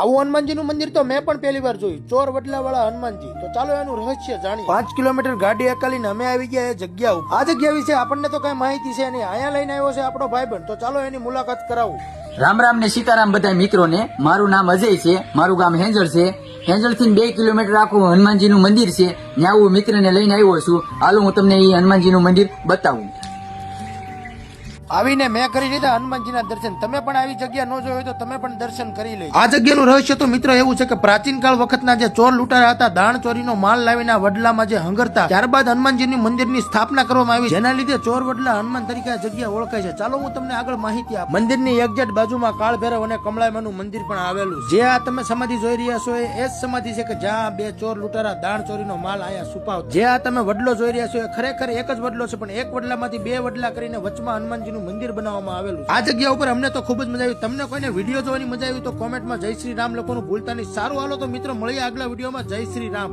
આવું હનુમાનજીનું મંદિર તો મેં પણ પહેલી વાર જોયું, ચોર વડલા વાળા હનુમાનજી. તો ચાલો એનું રહસ્ય જાણીએ. 5 કિલોમીટર ગાડી અકાલીને અમે આવી ગયા એ જગ્યા ઉપર. આ જગ્યા વિશે આપણને તો કઈ માહિતી છે નહીં. અહીંયા લઈને આવ્યો છે આપણો ભાઈબંધ, તો ચાલો એની મુલાકાત કરાવું. રામ રામ ને સીતારામ બધા મિત્રોને. મારું નામ અજય છે, મારું ગામ હેંજળ છે. હેંજળ થી 2 કિલોમીટર આખું હનુમાનજીનું મંદિર છે. ત્યાં હું મિત્રને લઈને આવ્યો છું. હાલો હું તમને એ હનુમાનજીનું મંદિર બતાવું. આવીને મેં કરી લીધા હનુમાનજીના દર્શન. તમે પણ આવી જગ્યા ન જોઈ હોય તો તમે પણ દર્શન કરી લેજો. આ જગ્યાનું રહસ્ય તો મિત્રો એવું છે કે પ્રાચીન કાળ વખતના જે ચોર લૂંટારા હતા, દાણ ચોરીનો માલ લાવીને આ વડલામાં જે હંગરતા, ત્યારબાદ હનુમાનજીની મંદિરની સ્થાપના કરવામાં આવી, જેના લીધે ચોર વડલા હનુમાન તરીકે આ જગ્યા ઓળખાય છે. ચાલો હું તમને આગળ માહિતી આપું. મંદિરની એક્ઝેક્ટ બાજુમાં કાળ ભૈરવ અને કમળાઈમાનું મંદિર પણ આવેલું છે. જે આ તમે સમાધિ જોઈ રહ્યા છો એ જ સમાધિ છે કે જ્યાં 2 ચોર લૂંટારા દાણ ચોરીનો માલ આયા છુપાવ. જે આ તમે વડલો જોઈ રહ્યા છો એ ખરેખર એક જ વડલો છે, પણ એક વડલામાંથી 2 વડલા કરીને વચમાં હનુમાનજીનું મંદિર બનાવવામાં આવેલું. આ જગ્યા ઉપર અમને તો ખૂબ જ મજા આવી. તમને કોઈને વિડીયો જોવાની મજા આવી તો કોમેન્ટમાં જય શ્રી રામ લખવાનું ભૂલતા નહીં. સારું, હાલો તો મિત્રો મળીએ આગલા વિડીયોમાં. જય શ્રી રામ.